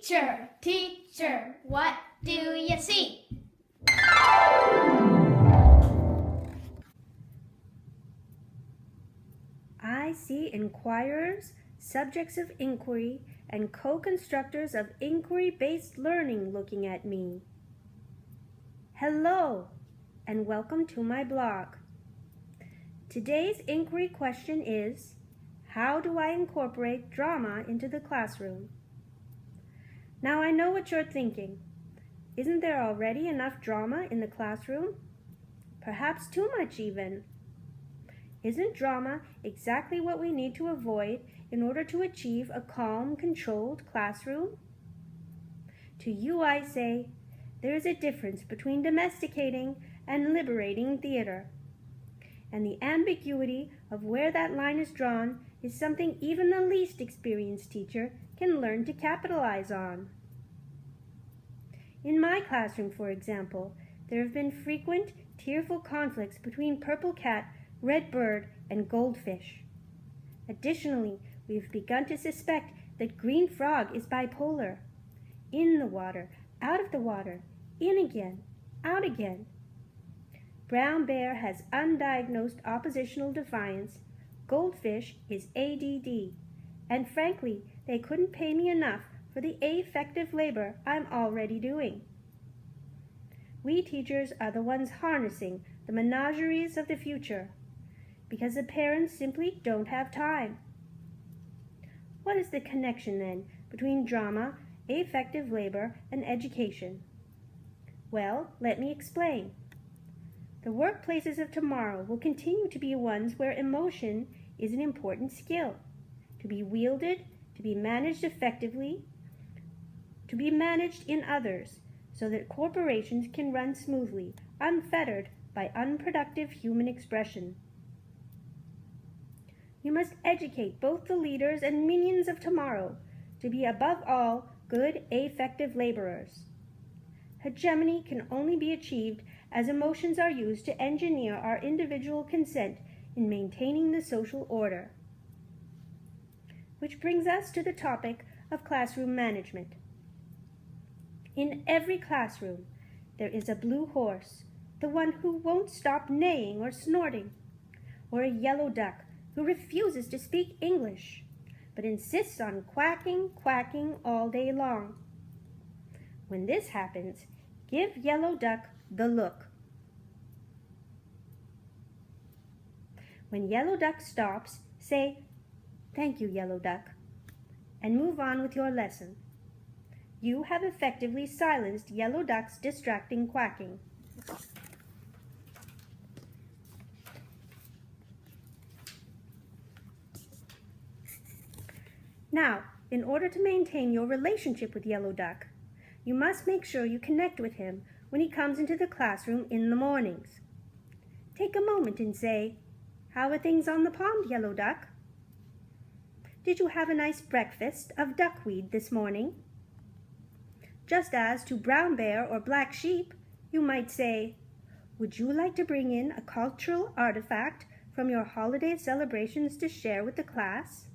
Teacher, teacher, what do you see? I see inquirers, subjects of inquiry, and co-constructors of inquiry-based learning looking at me. Hello, and welcome to my blog. Today's inquiry question is, how do I incorporate drama into the classroom? Now I know what you're thinking. Isn't there already enough drama in the classroom? Perhaps too much even. Isn't drama exactly what we need to avoid in order to achieve a calm, controlled classroom? To you I say, there is a difference between domesticating and liberating theater. And the ambiguity of where that line is drawn is something even the least experienced teacher can learn to capitalize on. In my classroom, for example, there have been frequent, tearful conflicts between Purple Cat, Red Bird, and Goldfish. Additionally, we've begun to suspect that Green Frog is bipolar. In the water, out of the water, in again, out again. Brown Bear has undiagnosed oppositional defiance. Goldfish is ADD. And frankly, they couldn't pay me enough for the affective labor I'm already doing. We teachers are the ones harnessing the menageries of the future, because the parents simply don't have time. What is the connection, then, between drama, affective labor, and education? Well, let me explain. The workplaces of tomorrow will continue to be ones where emotion is an important skill, to be wielded, to be managed effectively, to be managed in others, so that corporations can run smoothly, unfettered by unproductive human expression. You must educate both the leaders and minions of tomorrow to be above all good, affective laborers. Hegemony can only be achieved as emotions are used to engineer our individual consent in maintaining the social order. Which brings us to the topic of classroom management. In every classroom, there is a blue horse, the one who won't stop neighing or snorting, or a yellow duck who refuses to speak English, but insists on quacking all day long. When this happens, give Yellow Duck the look. When Yellow Duck stops, say, "Thank you, Yellow Duck," and move on with your lesson. You have effectively silenced Yellow Duck's distracting quacking. Now, in order to maintain your relationship with Yellow Duck, you must make sure you connect with him when he comes into the classroom in the mornings. Take a moment and say, "How are things on the pond, Yellow Duck? Did you have a nice breakfast of duckweed this morning?" Just as to Brown Bear or Black Sheep, you might say, "Would you like to bring in a cultural artifact from your holiday celebrations to share with the class?"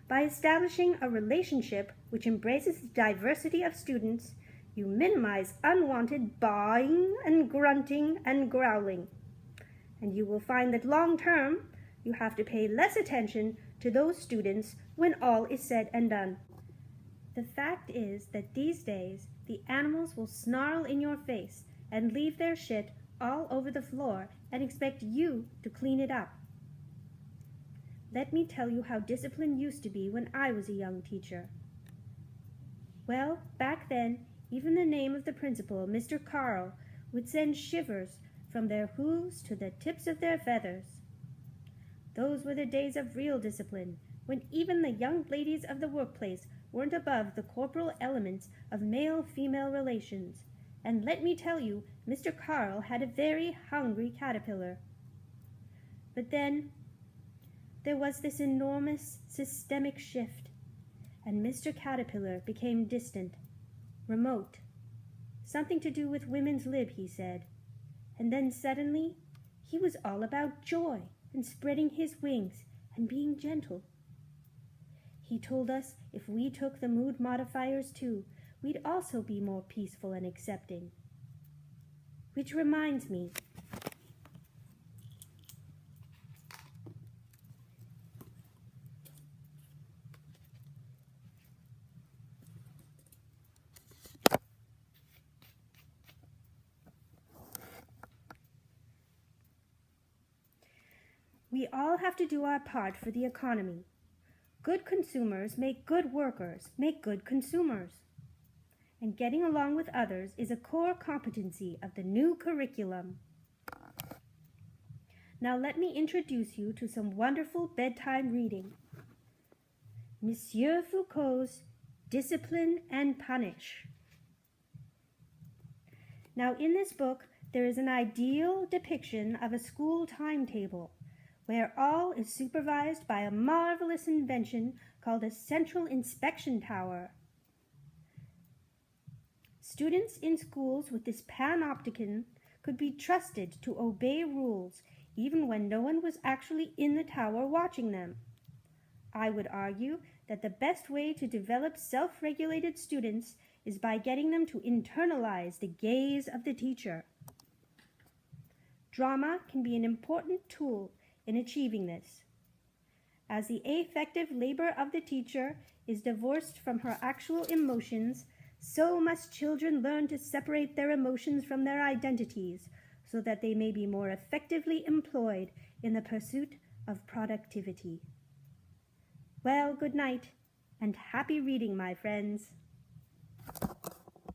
By establishing a relationship which embraces the diversity of students, you minimize unwanted bawing and grunting and growling. And you will find that long-term, you have to pay less attention to those students when all is said and done. The fact is that these days, the animals will snarl in your face and leave their shit all over the floor and expect you to clean it up. Let me tell you how discipline used to be when I was a young teacher. Well, back then, even the name of the principal, Mr. Carl, would send shivers from their hooves to the tips of their feathers. Those were the days of real discipline, when even the young ladies of the workplace weren't above the corporal elements of male-female relations. And let me tell you, Mr. Carl had a very hungry caterpillar. But then, there was this enormous systemic shift, and Mr. Caterpillar became distant, remote. Something to do with women's lib, he said. And then suddenly, he was all about joy and spreading his wings and being gentle. He He told us if we took the mood modifiers too, we'd also be more peaceful and accepting. Which reminds me, we all have to do our part for the economy. Good consumers make good workers, make good consumers. And getting along with others is a core competency of the new curriculum. Now let me introduce you to some wonderful bedtime reading. Monsieur Foucault's Discipline and Punish. Now in this book, there is an ideal depiction of a school timetable, where all is supervised by a marvelous invention called a central inspection tower. Students in schools with this panopticon could be trusted to obey rules even when no one was actually in the tower watching them. I would argue that the best way to develop self-regulated students is by getting them to internalize the gaze of the teacher. Drama can be an important tool in achieving this. As the affective labor of the teacher is divorced from her actual emotions, so must children learn to separate their emotions from their identities so that they may be more effectively employed in the pursuit of productivity. Well, good night, and happy reading, my friends.